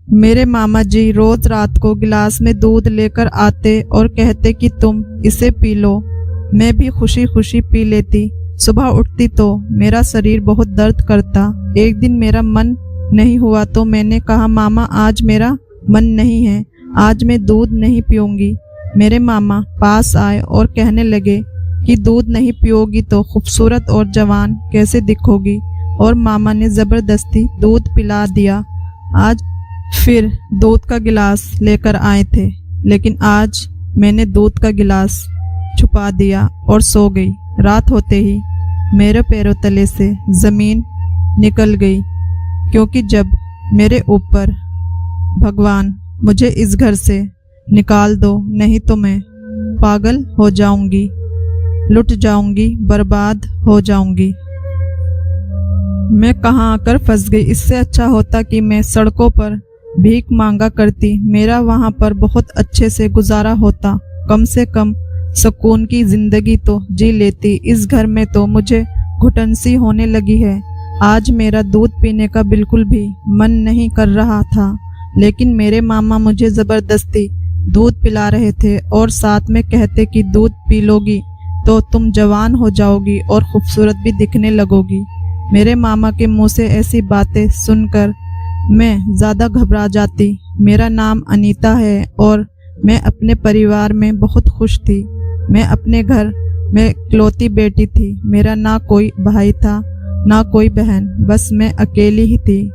मेरे मामा जी रोज रात को गिलास में दूध लेकर आते और कहते कि तुम इसे पी लो। मैं भी खुशी खुशी पी लेती। सुबह उठती तो मेरा शरीर बहुत दर्द करता। एक दिन मेरा मन नहीं हुआ तो मैंने कहा, मामा आज मेरा मन नहीं है, आज मैं दूध नहीं पीऊंगी। मेरे मामा पास आए और कहने लगे कि दूध नहीं पियोगी तो खूबसूरत और जवान कैसे दिखोगी, और मामा ने ज़बरदस्ती दूध पिला दिया। आज फिर दूध का गिलास लेकर आए थे, लेकिन आज मैंने दूध का गिलास छुपा दिया और सो गई। रात होते ही मेरे पैरों तले से ज़मीन निकल गई, क्योंकि जब मेरे ऊपर भगवान मुझे इस घर से निकाल दो, नहीं तो मैं पागल हो जाऊंगी, लुट जाऊंगी, बर्बाद हो जाऊंगी। मैं कहाँ आकर फंस गई। इससे अच्छा होता कि मैं सड़कों पर भीख मांगा करती। मेरा वहाँ पर बहुत अच्छे से गुजारा होता, कम से कम सुकून की जिंदगी तो जी लेती। इस घर में तो मुझे घुटन सी होने लगी है। आज मेरा दूध पीने का बिल्कुल भी मन नहीं कर रहा था, लेकिन मेरे मामा मुझे ज़बरदस्ती दूध पिला रहे थे और साथ में कहते कि दूध पी लोगी तो तुम जवान हो जाओगी और खूबसूरत भी दिखने लगोगी। मेरे मामा के मुंह से ऐसी बातें सुनकर मैं ज़्यादा घबरा जाती। मेरा नाम अनीता है और मैं अपने परिवार में बहुत खुश थी। मैं अपने घर में इकलौती बेटी थी। मेरा ना कोई भाई था ना कोई बहन, बस मैं अकेली ही थी।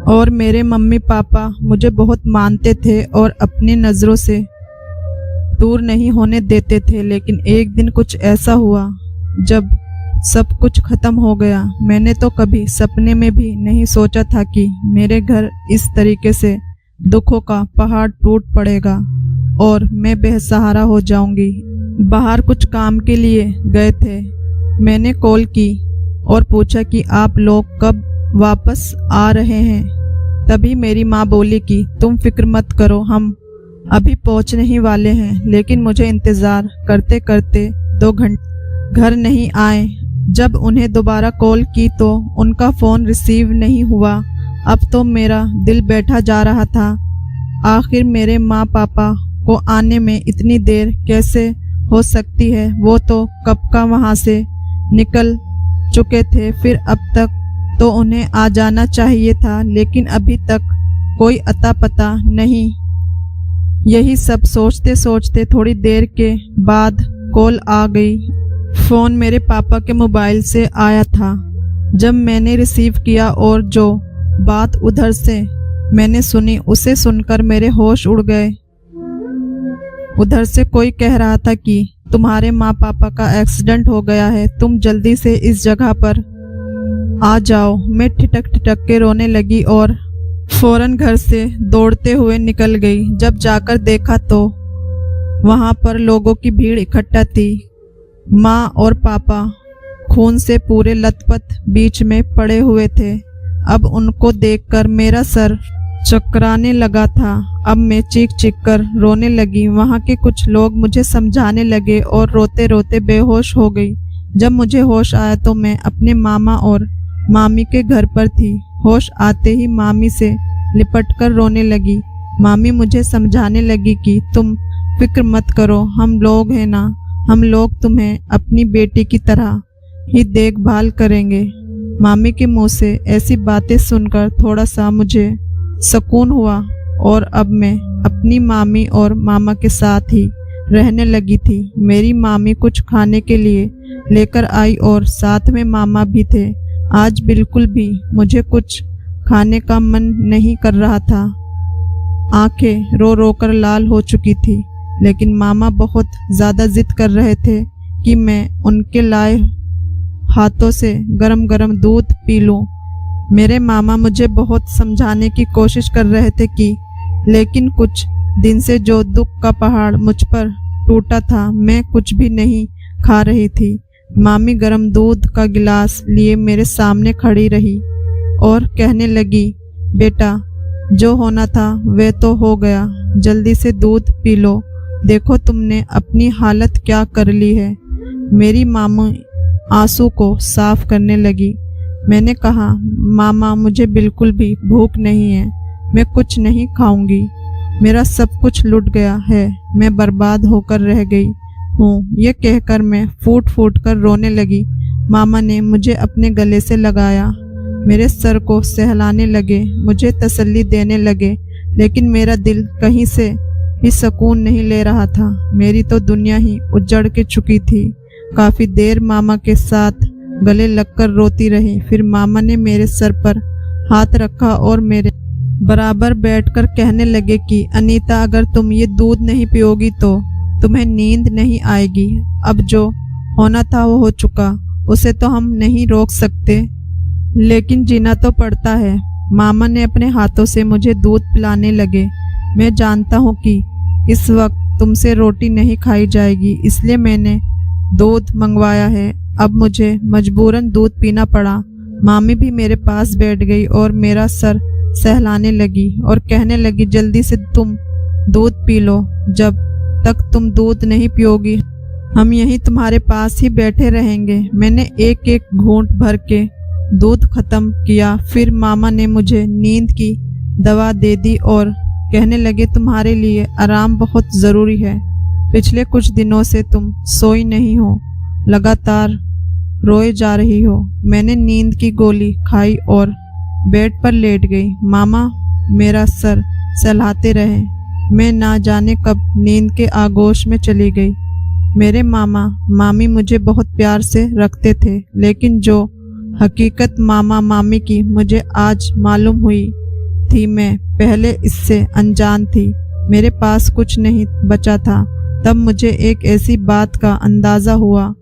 और मेरे मम्मी पापा मुझे बहुत मानते थे और अपनी नज़रों से दूर नहीं होने देते थे। लेकिन एक दिन कुछ ऐसा हुआ जब सब कुछ खत्म हो गया। मैंने तो कभी सपने में भी नहीं सोचा था कि मेरे घर इस तरीके से दुखों का पहाड़ टूट पड़ेगा और मैं बेसहारा हो जाऊंगी। बाहर कुछ काम के लिए गए थे। मैंने कॉल की और पूछा कि आप लोग कब वापस आ रहे हैं। तभी मेरी माँ बोली कि तुम फिक्र मत करो, हम अभी पहुँचने ही वाले हैं। लेकिन मुझे इंतज़ार करते करते 2 घंटे घर नहीं आए। जब उन्हें दोबारा कॉल की तो उनका फ़ोन रिसीव नहीं हुआ। अब तो मेरा दिल बैठा जा रहा था। आखिर मेरे माँ पापा को आने में इतनी देर कैसे हो सकती है? वो तो कब का वहाँ से निकल चुके थे। फिर अब तक तो उन्हें आ जाना चाहिए था, लेकिन अभी तक कोई अता पता नहीं। यही सब सोचते सोचते थोड़ी देर के बाद कॉल आ गई। फ़ोन मेरे पापा के मोबाइल से आया था। जब मैंने रिसीव किया और जो बात उधर से मैंने सुनी उसे सुनकर मेरे होश उड़ गए। उधर से कोई कह रहा था कि तुम्हारे माँ पापा का एक्सीडेंट हो गया है, तुम जल्दी से इस जगह पर आ जाओ। मैं ठिठक ठिठक के रोने लगी और फौरन घर से दौड़ते हुए निकल गई। जब जाकर देखा तो वहाँ पर लोगों की भीड़ इकट्ठा थी। माँ और पापा खून से पूरे लथपथ बीच में पड़े हुए थे। अब उनको देखकर मेरा सर चकराने लगा था। अब मैं चीख चीख कर रोने लगी। वहाँ के कुछ लोग मुझे समझाने लगे और रोते रोते बेहोश हो गई। जब मुझे होश आया तो मैं अपने मामा और मामी के घर पर थी। होश आते ही मामी से लिपट कर रोने लगी। मामी मुझे समझाने लगी कि तुम फिक्र मत करो, हम लोग हैं ना, हम लोग तुम्हें अपनी बेटी की तरह ही देखभाल करेंगे। मामी के मुंह से ऐसी बातें सुनकर थोड़ा सा मुझे सुकून हुआ और अब मैं अपनी मामी और मामा के साथ ही रहने लगी थी। मेरी मामी कुछ खाने के लिए लेकर आई और साथ में मामा भी थे। आज बिल्कुल भी मुझे कुछ खाने का मन नहीं कर रहा था। आंखें रो रो कर लाल हो चुकी थी, लेकिन मामा बहुत ज़्यादा जिद कर रहे थे कि मैं उनके लाए हाथों से गरम गरम दूध पी लूं। मेरे मामा मुझे बहुत समझाने की कोशिश कर रहे थे कि लेकिन कुछ दिन से जो दुख का पहाड़ मुझ पर टूटा था, मैं कुछ भी नहीं खा रही थी। मामी गरम दूध का गिलास लिए मेरे सामने खड़ी रही और कहने लगी, बेटा जो होना था वह तो हो गया, जल्दी से दूध पी लो। देखो तुमने अपनी हालत क्या कर ली है। मेरी मामी आंसू को साफ करने लगी। मैंने कहा, मामा मुझे बिल्कुल भी भूख नहीं है, मैं कुछ नहीं खाऊंगी। मेरा सब कुछ लुट गया है, मैं बर्बाद होकर रह गई हूँ। ये कहकर मैं फूट फूट कर रोने लगी। मामा ने मुझे अपने गले से लगाया, मेरे सर को सहलाने लगे, मुझे तसल्ली देने लगे, लेकिन मेरा दिल कहीं से भी सुकून नहीं ले रहा था। मेरी तो दुनिया ही उजड़ के चुकी थी। काफ़ी देर मामा के साथ गले लगकर रोती रही। फिर मामा ने मेरे सर पर हाथ रखा और मेरे बराबर बैठकर कहने लगे कि अनीता, अगर तुम ये दूध नहीं पियोगी तो तुम्हें नींद नहीं आएगी। अब जो होना था वो हो चुका, उसे तो हम नहीं रोक सकते, लेकिन जीना तो पड़ता है। मामा ने अपने हाथों से मुझे दूध पिलाने लगे। मैं जानता हूँ कि इस वक्त तुमसे रोटी नहीं खाई जाएगी, इसलिए मैंने दूध मंगवाया है। अब मुझे मजबूरन दूध पीना पड़ा। मामी भी मेरे पास बैठ गई और मेरा सर सहलाने लगी और कहने लगी, जल्दी से तुम दूध पी लो। जब तक तुम दूध नहीं पियोगी हम यहीं तुम्हारे पास ही बैठे रहेंगे। मैंने एक एक घूंट भर के दूध खत्म किया। फिर मामा ने मुझे नींद की दवा दे दी और कहने लगे, तुम्हारे लिए आराम बहुत ज़रूरी है। पिछले कुछ दिनों से तुम सोई नहीं हो, लगातार रोए जा रही हो। मैंने नींद की गोली खाई और बेड पर लेट गई। मामा मेरा सर सहलाते रहे। मैं ना जाने कब नींद के आगोश में चली गई। मेरे मामा मामी मुझे बहुत प्यार से रखते थे, लेकिन जो हकीकत मामा मामी की मुझे आज मालूम हुई थी, मैं पहले इससे अनजान थी। मेरे पास कुछ नहीं बचा था। तब मुझे एक ऐसी बात का अंदाज़ा हुआ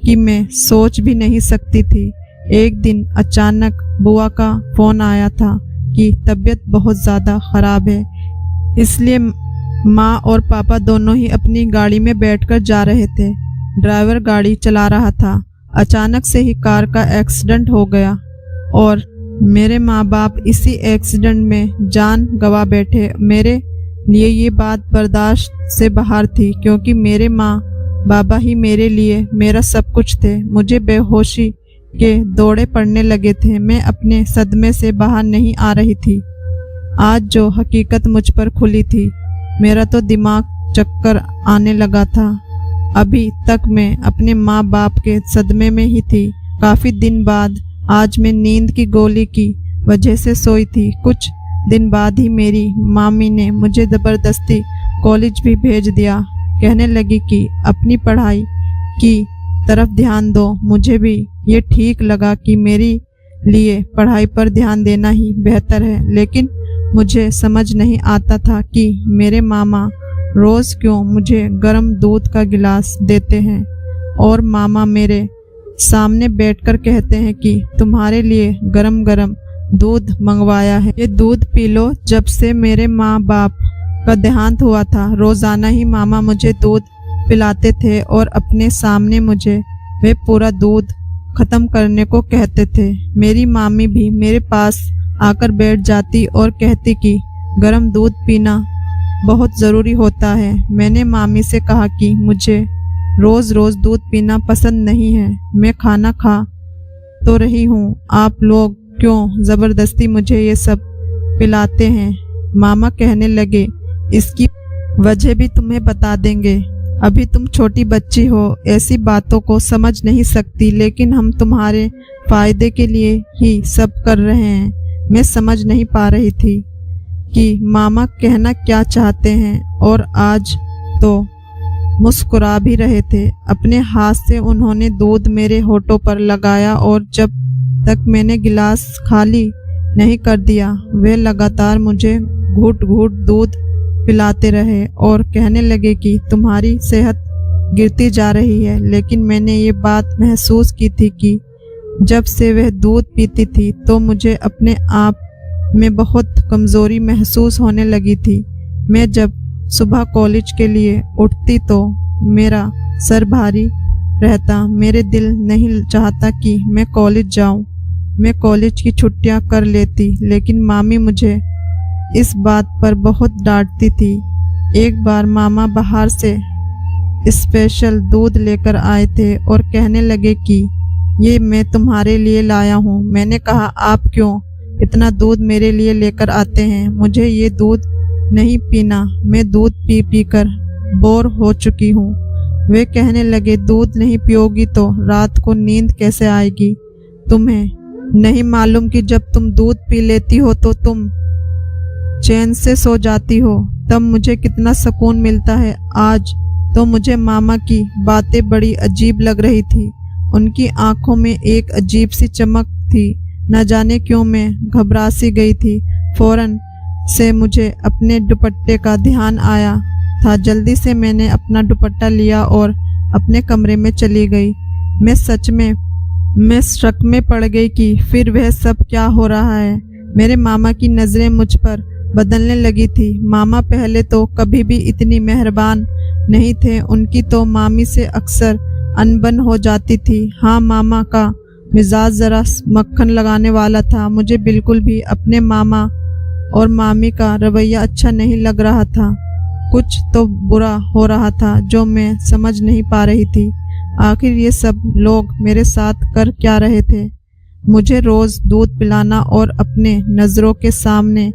कि मैं सोच भी नहीं सकती थी। एक दिन अचानक बुआ का फ़ोन आया था कि तबीयत बहुत ज़्यादा ख़राब है, इसलिए माँ और पापा दोनों ही अपनी गाड़ी में बैठकर जा रहे थे। ड्राइवर गाड़ी चला रहा था। अचानक से ही कार का एक्सीडेंट हो गया और मेरे माँ बाप इसी एक्सीडेंट में जान गंवा बैठे। मेरे लिए ये बात बर्दाश्त से बाहर थी, क्योंकि मेरे माँ बाबा ही मेरे लिए मेरा सब कुछ थे। मुझे बेहोशी के दौड़े पड़ने लगे थे। मैं अपने सदमे से बाहर नहीं आ रही थी। आज जो हकीकत मुझ पर खुली थी, मेरा तो दिमाग चक्कर आने लगा था। अभी तक मैं अपने माँ बाप के सदमे में ही थी। काफ़ी दिन बाद आज मैं नींद की गोली की वजह से सोई थी। कुछ दिन बाद ही मेरी मामी ने मुझे ज़बरदस्ती कॉलेज भी भेज दिया। कहने लगी कि अपनी पढ़ाई की तरफ ध्यान दो। मुझे भी ये ठीक लगा कि मेरे लिए पढ़ाई पर ध्यान देना ही बेहतर है, लेकिन मुझे समझ नहीं आता था कि मेरे मामा रोज़ क्यों मुझे गर्म दूध का गिलास देते हैं और मामा मेरे सामने बैठकर कहते हैं कि तुम्हारे लिए गरम गरम दूध मंगवाया है, ये दूध पी लो। जब से मेरे माँ बाप का देहांत हुआ था, रोज़ाना ही मामा मुझे दूध पिलाते थे और अपने सामने मुझे वे पूरा दूध ख़त्म करने को कहते थे। मेरी मामी भी मेरे पास आकर बैठ जाती और कहती कि गरम दूध पीना बहुत ज़रूरी होता है। मैंने मामी से कहा कि मुझे रोज़ रोज़ दूध पीना पसंद नहीं है। मैं खाना खा तो रही हूँ, आप लोग क्यों ज़बरदस्ती मुझे ये सब पिलाते हैं। मामा कहने लगे, इसकी वजह भी तुम्हें बता देंगे। अभी तुम छोटी बच्ची हो, ऐसी बातों को समझ नहीं सकती, लेकिन हम तुम्हारे फ़ायदे के लिए ही सब कर रहे हैं। मैं समझ नहीं पा रही थी कि मामा कहना क्या चाहते हैं और आज तो मुस्कुरा भी रहे थे। अपने हाथ से उन्होंने दूध मेरे होठों पर लगाया और जब तक मैंने गिलास खाली नहीं कर दिया, वे लगातार मुझे घूट घूट दूध पिलाते रहे और कहने लगे कि तुम्हारी सेहत गिरती जा रही है। लेकिन मैंने ये बात महसूस की थी कि जब से वह दूध पीती थी तो मुझे अपने आप में बहुत कमज़ोरी महसूस होने लगी थी। मैं जब सुबह कॉलेज के लिए उठती तो मेरा सर भारी रहता। मेरे दिल नहीं चाहता कि मैं कॉलेज जाऊं। मैं कॉलेज की छुट्टियां कर लेती, लेकिन मामी मुझे इस बात पर बहुत डांटती थी। एक बार मामा बाहर से स्पेशल दूध लेकर आए थे और कहने लगे कि ये मैं तुम्हारे लिए लाया हूँ। मैंने कहा, आप क्यों इतना दूध मेरे लिए लेकर आते हैं। मुझे ये दूध नहीं पीना, मैं दूध पी पी कर बोर हो चुकी हूँ। वे कहने लगे, दूध नहीं पियोगी तो रात को नींद कैसे आएगी? तुम्हें नहीं मालूम कि जब तुम दूध पी लेती हो तो तुम चैन से सो जाती हो, तब मुझे कितना सुकून मिलता है। आज तो मुझे मामा की बातें बड़ी अजीब लग रही थी। उनकी आंखों में एक अजीब सी चमक थी। न जाने क्यों मैं घबरा सी गई थी। फौरन से मुझे अपने दुपट्टे का ध्यान आया था। जल्दी से मैंने अपना दुपट्टा लिया और अपने कमरे में चली गई। मैं शक में पड़ गई कि फिर वह सब क्या हो रहा है। मेरे मामा की नज़रें मुझ पर बदलने लगी थी। मामा पहले तो कभी भी इतनी मेहरबान नहीं थे। उनकी तो मामी से अक्सर अनबन हो जाती थी। हाँ, मामा का मिजाज ज़रा मक्खन लगाने वाला था। मुझे बिल्कुल भी अपने मामा और मामी का रवैया अच्छा नहीं लग रहा था। कुछ तो बुरा हो रहा था जो मैं समझ नहीं पा रही थी। आखिर ये सब लोग मेरे साथ कर क्या रहे थे? मुझे रोज़ दूध पिलाना और अपने नज़रों के सामने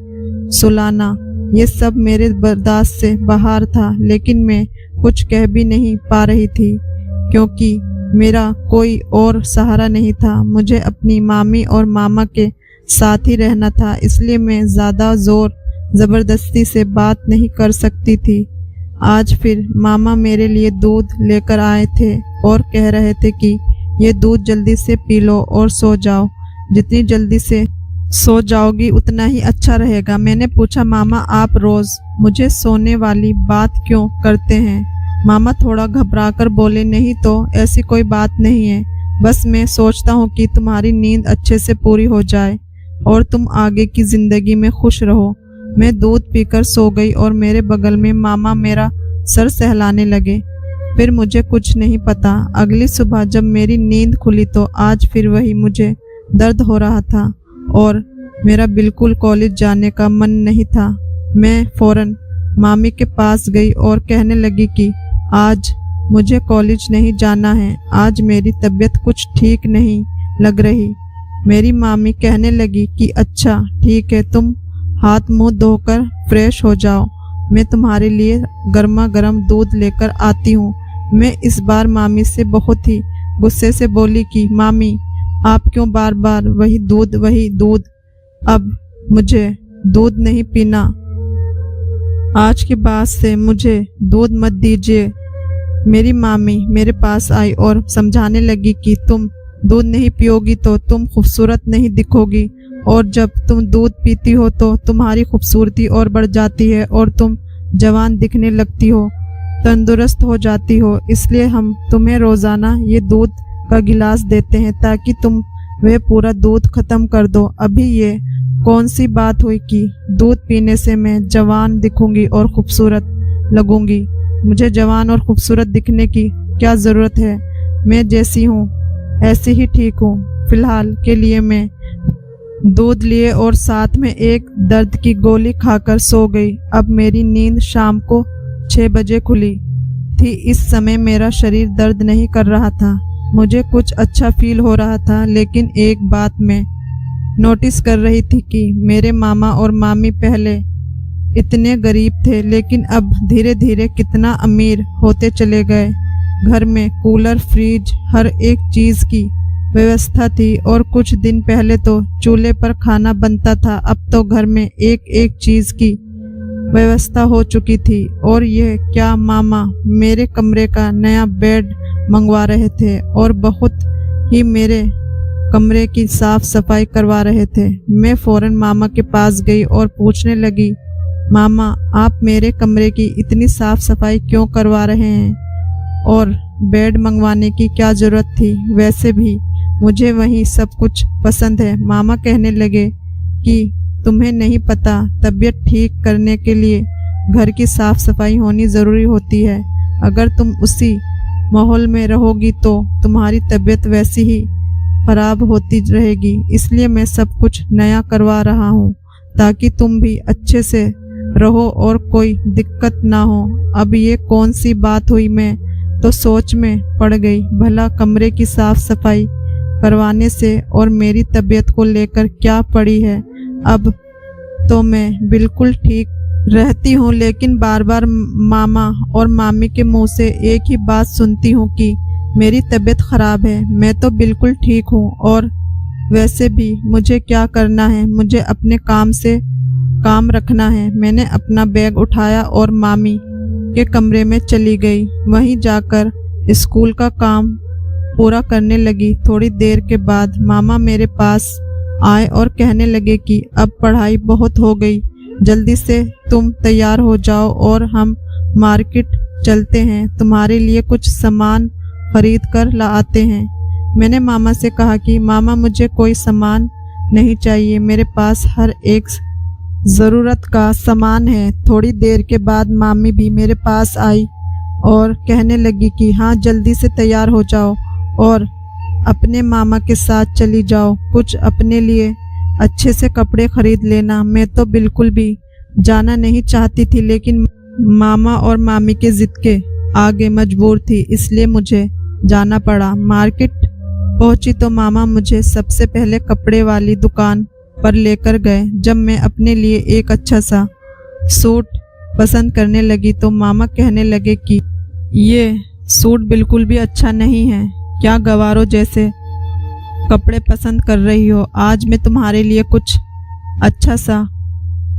सुलाना, ये सब मेरे बर्दाश्त से बाहर था। लेकिन मैं कुछ कह भी नहीं पा रही थी क्योंकि मेरा कोई और सहारा नहीं था। मुझे अपनी मामी और मामा के साथ ही रहना था, इसलिए मैं ज़्यादा ज़ोर ज़बरदस्ती से बात नहीं कर सकती थी। आज फिर मामा मेरे लिए दूध लेकर आए थे और कह रहे थे कि ये दूध जल्दी से पी लो और सो जाओ। जितनी जल्दी से सो जाओगी उतना ही अच्छा रहेगा। मैंने पूछा, मामा आप रोज़ मुझे सोने वाली बात क्यों करते हैं? मामा थोड़ा घबराकर बोले, नहीं तो ऐसी कोई बात नहीं है, बस मैं सोचता हूँ कि तुम्हारी नींद अच्छे से पूरी हो जाए और तुम आगे की ज़िंदगी में खुश रहो। मैं दूध पीकर सो गई और मेरे बगल में मामा मेरा सर सहलाने लगे। फिर मुझे कुछ नहीं पता। अगली सुबह जब मेरी नींद खुली तो आज फिर वही मुझे दर्द हो रहा था और मेरा बिल्कुल कॉलेज जाने का मन नहीं था। मैं फौरन मामी के पास गई और कहने लगी कि आज मुझे कॉलेज नहीं जाना है, आज मेरी तबीयत कुछ ठीक नहीं लग रही। मेरी मामी कहने लगी कि अच्छा ठीक है, तुम हाथ मुंह धोकर फ्रेश हो जाओ, मैं तुम्हारे लिए गर्मा गर्म दूध लेकर आती हूँ। मैं इस बार मामी से बहुत ही गुस्से से बोली कि मामी आप क्यों बार बार वही दूध, अब मुझे दूध नहीं पीना, आज के बाद से मुझे दूध मत दीजिए। मेरी मामी मेरे पास आई और समझाने लगी कि तुम दूध नहीं पियोगी तो तुम खूबसूरत नहीं दिखोगी और जब तुम दूध पीती हो तो तुम्हारी खूबसूरती और बढ़ जाती है और तुम जवान दिखने लगती हो, तंदुरुस्त हो जाती हो। इसलिए हम तुम्हें रोज़ाना ये दूध का गिलास देते हैं ताकि तुम वह पूरा दूध ख़त्म कर दो। अभी ये कौन सी बात हुई कि दूध पीने से मैं जवान दिखूंगी और खूबसूरत लगूंगी? मुझे जवान और खूबसूरत दिखने की क्या ज़रूरत है? मैं जैसी हूँ ऐसी ही ठीक हूँ। फिलहाल के लिए मैं दूध लिए और साथ में एक दर्द की गोली खाकर सो गई। अब मेरी नींद शाम को 6 बजे खुली थी। इस समय मेरा शरीर दर्द नहीं कर रहा था, मुझे कुछ अच्छा फील हो रहा था। लेकिन एक बात मैं नोटिस कर रही थी कि मेरे मामा और मामी पहले इतने गरीब थे लेकिन अब धीरे धीरे कितना अमीर होते चले गए। घर में कूलर, फ्रिज, हर एक चीज़ की व्यवस्था थी और कुछ दिन पहले तो चूल्हे पर खाना बनता था, अब तो घर में एक एक चीज़ की व्यवस्था हो चुकी थी। और यह क्या, मामा मेरे कमरे का नया बेड मंगवा रहे थे और बहुत ही मेरे कमरे की साफ सफाई करवा रहे थे। मैं फौरन मामा के पास गई और पूछने लगी, मामा आप मेरे कमरे की इतनी साफ सफाई क्यों करवा रहे हैं और बेड मंगवाने की क्या ज़रूरत थी? वैसे भी मुझे वही सब कुछ पसंद है। मामा कहने लगे कि तुम्हें नहीं पता, तबीयत ठीक करने के लिए घर की साफ सफाई होनी ज़रूरी होती है। अगर तुम उसी माहौल में रहोगी तो तुम्हारी तबीयत वैसी ही खराब होती रहेगी। इसलिए मैं सब कुछ नया करवा रहा हूँ ताकि तुम भी अच्छे से रहो और कोई दिक्कत ना हो। अब ये कौन सी बात हुई? मैं तो सोच में पड़ गई। भला कमरे की साफ सफाई करवाने से और मेरी तबीयत को लेकर क्या पड़ी है? अब तो मैं बिल्कुल ठीक रहती हूँ, लेकिन बार बार मामा और मामी के मुंह से एक ही बात सुनती हूँ कि मेरी तबीयत ख़राब है। मैं तो बिल्कुल ठीक हूँ और वैसे भी मुझे क्या करना है, मुझे अपने काम से काम रखना है। मैंने अपना बैग उठाया और मामी के कमरे में चली गई। वहीं जाकर स्कूल का काम पूरा करने लगी। थोड़ी देर के बाद मामा मेरे पास आए और कहने लगे कि अब पढ़ाई बहुत हो गई, जल्दी से तुम तैयार हो जाओ और हम मार्केट चलते हैं, तुम्हारे लिए कुछ सामान खरीद कर लाते हैं। मैंने मामा से कहा कि मामा मुझे कोई सामान नहीं चाहिए, मेरे पास हर एक ज़रूरत का सामान है। थोड़ी देर के बाद मामी भी मेरे पास आई और कहने लगी कि हाँ जल्दी से तैयार हो जाओ और अपने मामा के साथ चली जाओ, कुछ अपने लिए अच्छे से कपड़े खरीद लेना। मैं तो बिल्कुल भी जाना नहीं चाहती थी, लेकिन मामा और मामी के जिद के आगे मजबूर थी, इसलिए मुझे जाना पड़ा। मार्केट पहुंची तो मामा मुझे सबसे पहले कपड़े वाली दुकान पर लेकर गए। जब मैं अपने लिए एक अच्छा सा सूट पसंद करने लगी तो मामा कहने लगे कि ये सूट बिल्कुल भी अच्छा नहीं है, क्या गवारों जैसे कपड़े पसंद कर रही हो, आज मैं तुम्हारे लिए कुछ अच्छा सा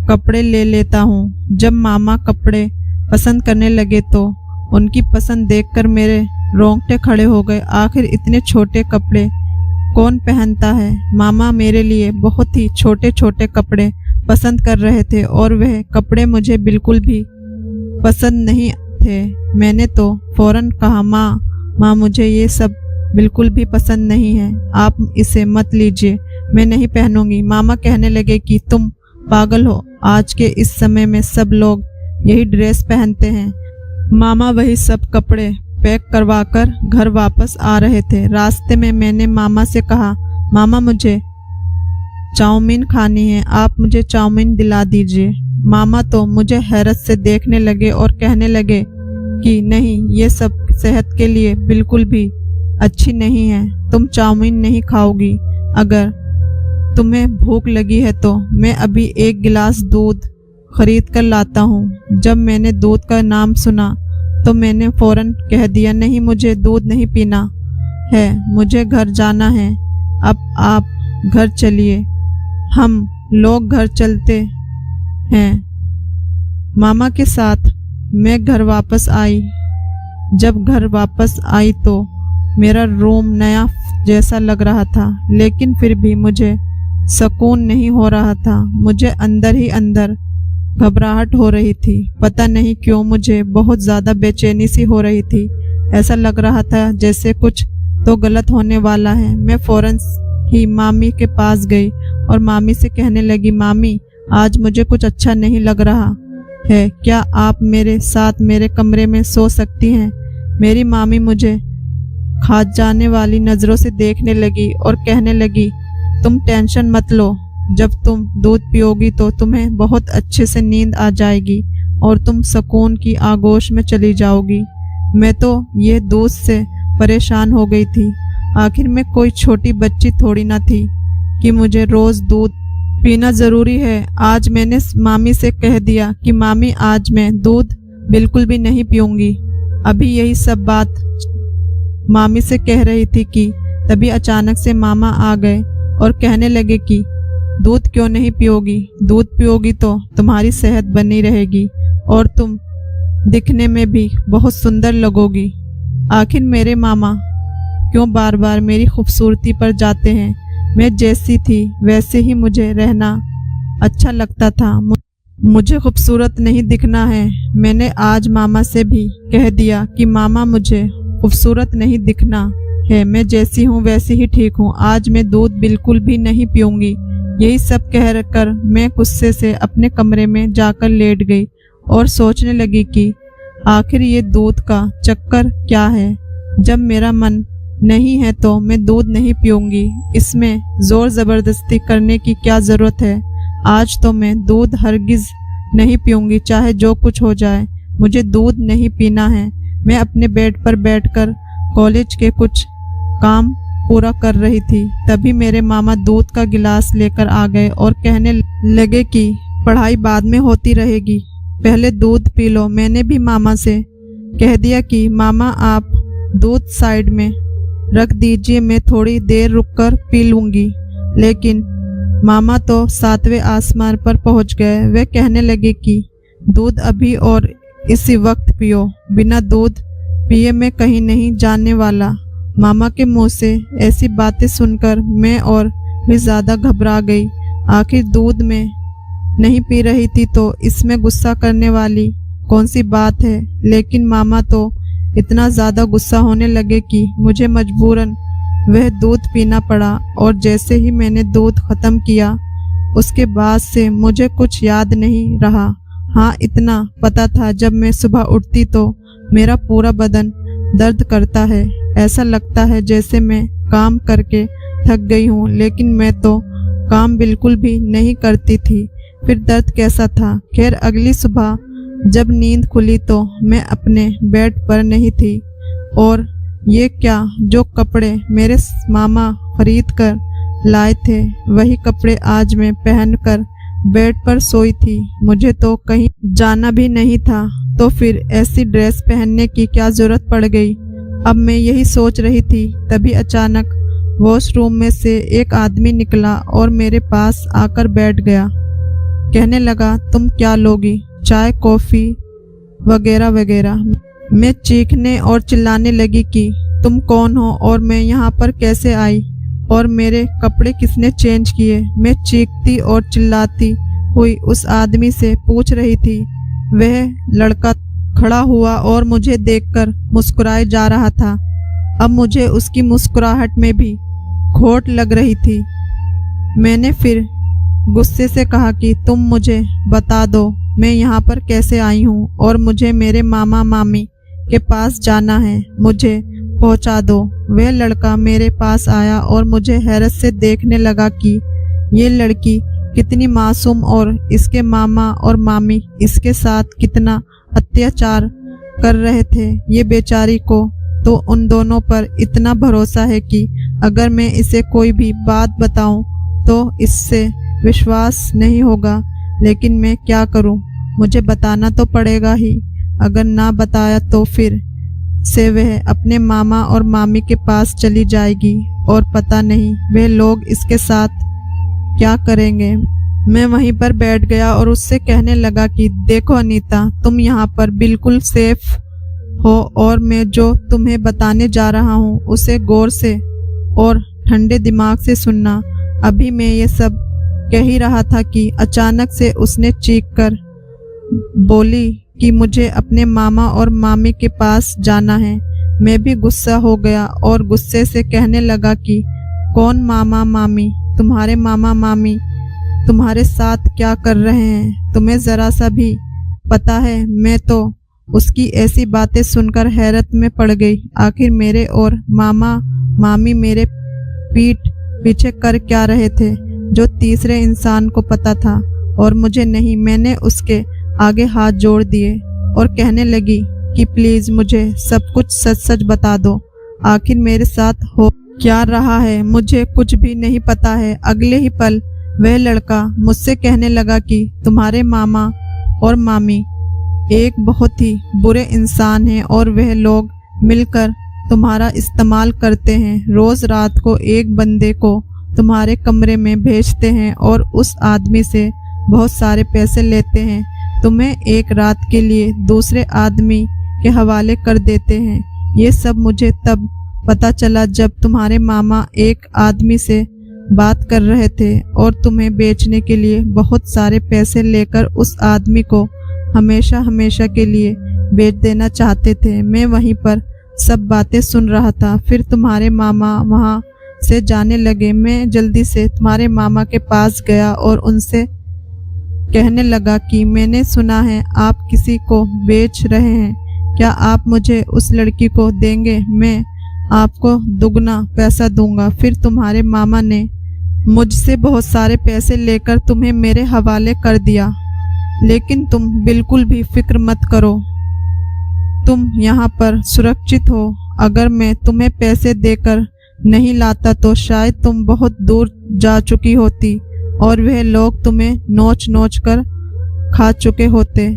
कपड़े ले लेता हूँ। जब मामा कपड़े पसंद करने लगे तो उनकी पसंद देखकर मेरे रोंगटे खड़े हो गए। आखिर इतने छोटे कपड़े कौन पहनता है। मामा मेरे लिए बहुत ही छोटे छोटे कपड़े पसंद कर रहे थे और वह कपड़े मुझे बिल्कुल भी पसंद नहीं थे। मैंने तो फौरन कहा, माँ मुझे ये सब बिल्कुल भी पसंद नहीं है, आप इसे मत लीजिए, मैं नहीं पहनूंगी। मामा कहने लगे कि तुम पागल हो, आज के इस समय में सब लोग यही ड्रेस पहनते हैं। मामा वही सब कपड़े पैक करवाकर घर वापस आ रहे थे। रास्ते में मैंने मामा से कहा, मामा मुझे चाउमीन खानी है, आप मुझे चाउमीन दिला दीजिए। मामा तो मुझे हैरत से देखने लगे और कहने लगे कि नहीं, ये सब सेहत के लिए बिल्कुल भी अच्छी नहीं है, तुम चाउमीन नहीं खाओगी। अगर तुम्हें भूख लगी है तो मैं अभी एक गिलास दूध खरीद कर लाता हूँ। जब मैंने दूध का नाम सुना तो मैंने फौरन कह दिया, नहीं मुझे दूध नहीं पीना है, मुझे घर जाना है। अब आप घर चलिए, हम लोग घर चलते हैं। मामा के साथ मैं घर वापस आई। जब घर वापस आई तो मेरा रूम नया जैसा लग रहा था, लेकिन फिर भी मुझे सुकून नहीं हो रहा था। मुझे अंदर ही अंदर घबराहट हो रही थी। पता नहीं क्यों मुझे बहुत ज़्यादा बेचैनी सी हो रही थी। ऐसा लग रहा था जैसे कुछ तो गलत होने वाला है। मैं फौरन ही मामी के पास गई और मामी से कहने लगी, मामी आज मुझे कुछ अच्छा नहीं लग रहा है, क्या आप मेरे साथ मेरे कमरे में सो सकती हैं। मेरी मामी मुझे खा जाने वाली नज़रों से देखने लगी और कहने लगी, तुम टेंशन मत लो, जब तुम दूध पियोगी तो तुम्हें बहुत अच्छे से नींद आ जाएगी और तुम सुकून की आगोश में चली जाओगी। मैं तो ये दूध से परेशान हो गई थी। आखिर मैं कोई छोटी बच्ची थोड़ी ना थी कि मुझे रोज़ दूध पीना ज़रूरी है। आज मैंने मामी से कह दिया कि मामी आज मैं दूध बिल्कुल भी नहीं पीऊँगी। अभी यही सब बात मामी से कह रही थी कि तभी अचानक से मामा आ गए और कहने लगे कि दूध क्यों नहीं पियोगी, दूध पियोगी तो तुम्हारी सेहत बनी रहेगी और तुम दिखने में भी बहुत सुंदर लगोगी। आखिर मेरे मामा क्यों बार बार मेरी खूबसूरती पर जाते हैं। मैं जैसी थी वैसे ही मुझे रहना अच्छा लगता था। मुझे खूबसूरत नहीं दिखना है। मैंने आज मामा से भी कह दिया कि मामा मुझे खूबसूरत नहीं दिखना है, मैं जैसी हूँ वैसी ही ठीक हूँ। आज मैं दूध बिल्कुल भी नहीं पीऊँगी। यही सब कह कर मैं गुस्से से अपने कमरे में जाकर लेट गई और सोचने लगी कि आखिर ये दूध का चक्कर क्या है। जब मेरा मन नहीं है तो मैं दूध नहीं पीऊँगी, इसमें ज़ोर ज़बरदस्ती करने की क्या ज़रूरत है। आज तो मैं दूध हरगिज़ नहीं पीऊँगी, चाहे जो कुछ हो जाए, मुझे दूध नहीं पीना है। मैं अपने बेड पर बैठकर कॉलेज के कुछ काम पूरा कर रही थी, तभी मेरे मामा दूध का गिलास लेकर आ गए और कहने लगे कि पढ़ाई बाद में होती रहेगी, पहले दूध पी लो। मैंने भी मामा से कह दिया कि मामा आप दूध साइड में रख दीजिए, मैं थोड़ी देर रुककर पी लूँगी। लेकिन मामा तो 7वें आसमान पर पहुँच गए। वे कहने लगे कि दूध अभी और इसी वक्त पियो, बिना दूध पिए मैं कहीं नहीं जाने वाला। मामा के मुंह से ऐसी बातें सुनकर मैं और भी ज़्यादा घबरा गई। आखिर दूध में नहीं पी रही थी तो इसमें गुस्सा करने वाली कौन सी बात है। लेकिन मामा तो इतना ज़्यादा गुस्सा होने लगे कि मुझे मजबूरन वह दूध पीना पड़ा। और जैसे ही मैंने दूध ख़त्म किया उसके बाद से मुझे कुछ याद नहीं रहा। हाँ, इतना पता था जब मैं सुबह उठती तो मेरा पूरा बदन दर्द करता है, ऐसा लगता है जैसे मैं काम करके थक गई हूँ, लेकिन मैं तो काम बिल्कुल भी नहीं करती थी। फिर दर्द कैसा था। खैर अगली सुबह जब नींद खुली तो मैं अपने बेड पर नहीं थी और ये क्या, जो कपड़े मेरे मामा खरीद कर लाए थे वही कपड़े आज मैं पहनकर बेड पर सोई थी। मुझे तो कहीं जाना भी नहीं था, तो फिर ऐसी ड्रेस पहनने की क्या जरूरत पड़ गई। अब मैं यही सोच रही थी, तभी अचानक वॉशरूम में से एक आदमी निकला और मेरे पास आकर बैठ गया। कहने लगा, तुम क्या लोगी, चाय कॉफ़ी वगैरह वगैरह। मैं चीखने और चिल्लाने लगी कि तुम कौन हो और मैं यहाँ पर कैसे आई और मेरे कपड़े किसने चेंज किए। मैं चीखती और चिल्लाती हुई उस आदमी से पूछ रही थी। वह लड़का खड़ा हुआ और मुझे देखकर मुस्कुराए जा रहा था। अब मुझे उसकी मुस्कुराहट में भी खोट लग रही थी। मैंने फिर गुस्से से कहा कि तुम मुझे बता दो मैं यहाँ पर कैसे आई हूँ और मुझे मेरे मामा मामी के पास जाना है, मुझे पहुँचा दो। वह लड़का मेरे पास आया और मुझे हैरत से देखने लगा कि ये लड़की कितनी मासूम और इसके मामा और मामी इसके साथ कितना अत्याचार कर रहे थे। ये बेचारी को तो उन दोनों पर इतना भरोसा है कि अगर मैं इसे कोई भी बात बताऊं तो इससे विश्वास नहीं होगा। लेकिन मैं क्या करूं, मुझे बताना तो पड़ेगा ही। अगर ना बताया तो फिर से वह अपने मामा और मामी के पास चली जाएगी और पता नहीं वह लोग इसके साथ क्या करेंगे। मैं वहीं पर बैठ गया और उससे कहने लगा कि देखो अनीता, तुम यहाँ पर बिल्कुल सेफ हो और मैं जो तुम्हें बताने जा रहा हूँ उसे गौर से और ठंडे दिमाग से सुनना। अभी मैं ये सब कह ही रहा था कि अचानक से उसने चीखकर बोली कि मुझे अपने मामा और मामी के पास जाना है। मैं भी गुस्सा हो गया और गुस्से से कहने लगा कि कौन मामा मामी, तुम्हारे मामा मामी तुम्हारे साथ क्या कर रहे हैं, तुम्हें ज़रा सा भी पता है। मैं तो उसकी ऐसी बातें सुनकर हैरत में पड़ गई। आखिर मेरे और मामा मामी मेरे पीठ पीछे कर क्या रहे थे जो तीसरे इंसान को पता था और मुझे नहीं। मैंने उसके आगे हाथ जोड़ दिए और कहने लगी कि प्लीज़ मुझे सब कुछ सच सच बता दो, आखिर मेरे साथ हो क्या रहा है, मुझे कुछ भी नहीं पता है। अगले ही पल वह लड़का मुझसे कहने लगा कि तुम्हारे मामा और मामी एक बहुत ही बुरे इंसान हैं और वह लोग मिलकर तुम्हारा इस्तेमाल करते हैं। रोज़ रात को एक बंदे को तुम्हारे कमरे में भेजते हैं और उस आदमी से बहुत सारे पैसे लेते हैं, तुम्हें एक रात के लिए दूसरे आदमी के हवाले कर देते हैं। ये सब मुझे तब पता चला जब तुम्हारे मामा एक आदमी से बात कर रहे थे और तुम्हें बेचने के लिए बहुत सारे पैसे लेकर उस आदमी को हमेशा हमेशा के लिए बेच देना चाहते थे। मैं वहीं पर सब बातें सुन रहा था। फिर तुम्हारे मामा वहाँ से जाने लगे। मैं जल्दी से तुम्हारे मामा के पास गया और उनसे कहने लगा कि मैंने सुना है आप किसी को बेच रहे हैं, क्या आप मुझे उस लड़की को देंगे, मैं आपको दुगना पैसा दूंगा। फिर तुम्हारे मामा ने मुझसे बहुत सारे पैसे लेकर तुम्हें मेरे हवाले कर दिया, लेकिन तुम बिल्कुल भी फिक्र मत करो, तुम यहाँ पर सुरक्षित हो। अगर मैं तुम्हें पैसे देकर नहीं लाता तो शायद तुम बहुत दूर जा चुकी होती और वह लोग तुम्हें नोच नोच कर खा चुके होते।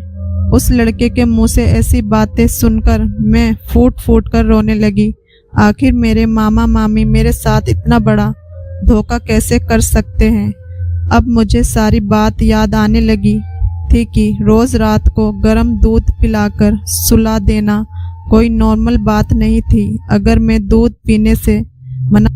उस लड़के के मुंह से ऐसी बातें सुनकर मैं फूट फूट कर रोने लगी। आखिर मेरे मामा मामी मेरे साथ इतना बड़ा धोखा कैसे कर सकते हैं। अब मुझे सारी बात याद आने लगी थी कि रोज रात को गर्म दूध पिलाकर सुला देना कोई नॉर्मल बात नहीं थी। अगर मैं दूध पीने से मना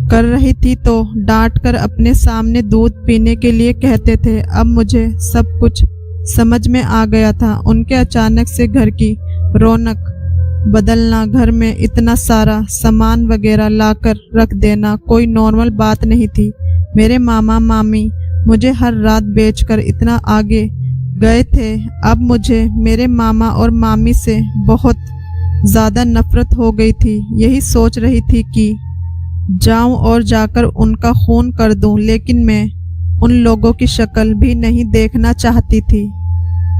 कर रही थी तो डांट कर अपने सामने दूध पीने के लिए कहते थे। अब मुझे सब कुछ समझ में आ गया था। उनके अचानक से घर की रौनक बदलना, घर में इतना सारा सामान वगैरह लाकर रख देना कोई नॉर्मल बात नहीं थी। मेरे मामा मामी मुझे हर रात बेचकर इतना आगे गए थे। अब मुझे मेरे मामा और मामी से बहुत ज़्यादा नफरत हो गई थी। यही सोच रही थी कि जाऊं और जाकर उनका खून कर दूं, लेकिन मैं उन लोगों की शक्ल भी नहीं देखना चाहती थी।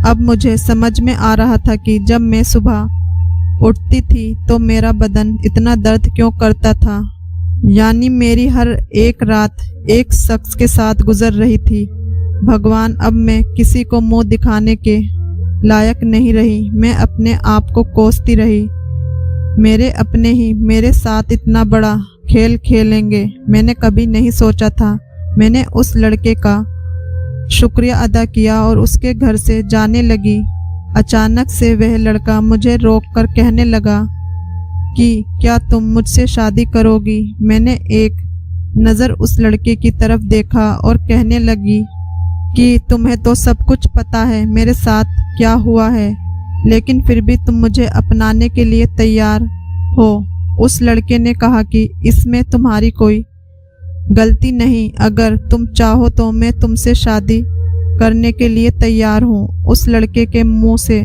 अब मुझे समझ में आ रहा था कि जब मैं सुबह उठती थी तो मेरा बदन इतना दर्द क्यों करता था। यानी मेरी हर एक रात एक शख्स के साथ गुजर रही थी। भगवान, अब मैं किसी को मुंह दिखाने के लायक नहीं रही। मैं अपने आप को कोसती रही। मेरे अपने ही मेरे साथ इतना बड़ा खेल खेलेंगे, मैंने कभी नहीं सोचा था। मैंने उस लड़के का शुक्रिया अदा किया और उसके घर से जाने लगी। अचानक से वह लड़का मुझे रोककर कहने लगा कि क्या तुम मुझसे शादी करोगी। मैंने एक नज़र उस लड़के की तरफ देखा और कहने लगी कि तुम्हें तो सब कुछ पता है मेरे साथ क्या हुआ है, लेकिन फिर भी तुम मुझे अपनाने के लिए तैयार हो। उस लड़के ने कहा कि इसमें तुम्हारी कोई गलती नहीं। अगर तुम चाहो तो मैं तुमसे शादी करने के लिए तैयार हूँ। उस लड़के के मुंह से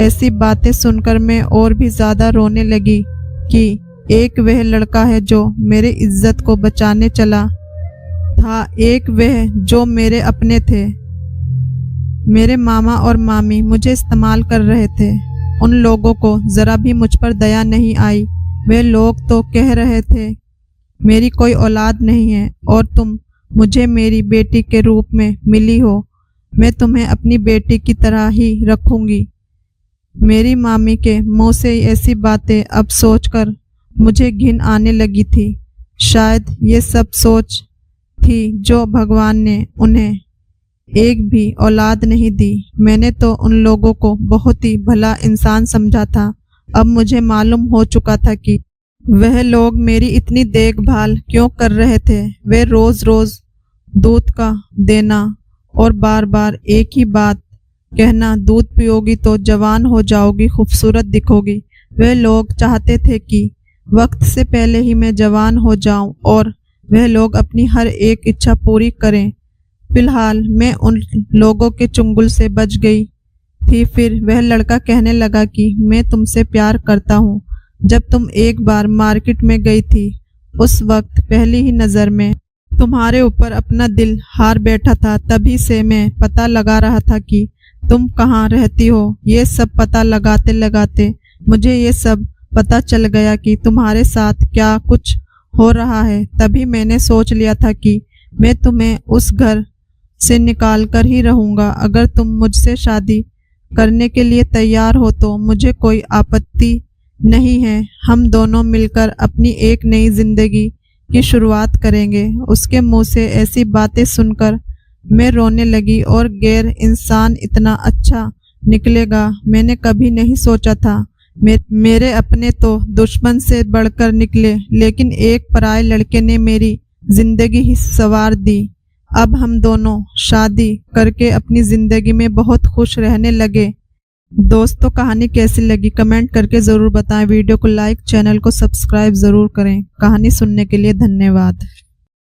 ऐसी बातें सुनकर मैं और भी ज़्यादा रोने लगी कि एक वह लड़का है जो मेरी इज्जत को बचाने चला था, एक वह जो मेरे अपने थे। मेरे मामा और मामी मुझे इस्तेमाल कर रहे थे। उन लोगों को ज़रा भी मुझ पर दया नहीं आई। वे लोग तो कह रहे थे मेरी कोई औलाद नहीं है और तुम मुझे मेरी बेटी के रूप में मिली हो, मैं तुम्हें अपनी बेटी की तरह ही रखूंगी। मेरी मामी के मुंह से ऐसी बातें अब सोचकर मुझे घिन आने लगी थी। शायद ये सब सोच थी जो भगवान ने उन्हें एक भी औलाद नहीं दी। मैंने तो उन लोगों को बहुत ही भला इंसान समझा था। अब मुझे मालूम हो चुका था कि वह लोग मेरी इतनी देखभाल क्यों कर रहे थे। वे रोज रोज दूध का देना और बार बार एक ही बात कहना, दूध पियोगी तो जवान हो जाओगी, खूबसूरत दिखोगी। वे लोग चाहते थे कि वक्त से पहले ही मैं जवान हो जाऊं और वह लोग अपनी हर एक इच्छा पूरी करें। फिलहाल मैं उन लोगों के चुंगल से बच गई थी। फिर वह लड़का कहने लगा कि मैं तुमसे प्यार करता हूँ। जब तुम एक बार मार्केट में गई थी उस वक्त पहली ही नज़र में तुम्हारे ऊपर अपना दिल हार बैठा था। तभी से मैं पता लगा रहा था कि तुम कहाँ रहती हो। ये सब पता लगाते लगाते मुझे ये सब पता चल गया कि तुम्हारे साथ क्या कुछ हो रहा है। तभी मैंने सोच लिया था कि मैं तुम्हें उस घर से निकाल कर ही रहूँगा। अगर तुम मुझसे शादी करने के लिए तैयार हो तो मुझे कोई आपत्ति नहीं है। हम दोनों मिलकर अपनी एक नई जिंदगी की शुरुआत करेंगे। उसके मुंह से ऐसी बातें सुनकर मैं रोने लगी और गैर इंसान इतना अच्छा निकलेगा मैंने कभी नहीं सोचा था। मेरे अपने तो दुश्मन से बढ़कर निकले, लेकिन एक पराये लड़के ने मेरी जिंदगी ही संवार दी। अब हम दोनों शादी करके अपनी जिंदगी में बहुत खुश रहने लगे। दोस्तों, कहानी कैसी लगी कमेंट करके ज़रूर बताएं। वीडियो को लाइक, चैनल को सब्सक्राइब ज़रूर करें। कहानी सुनने के लिए धन्यवाद।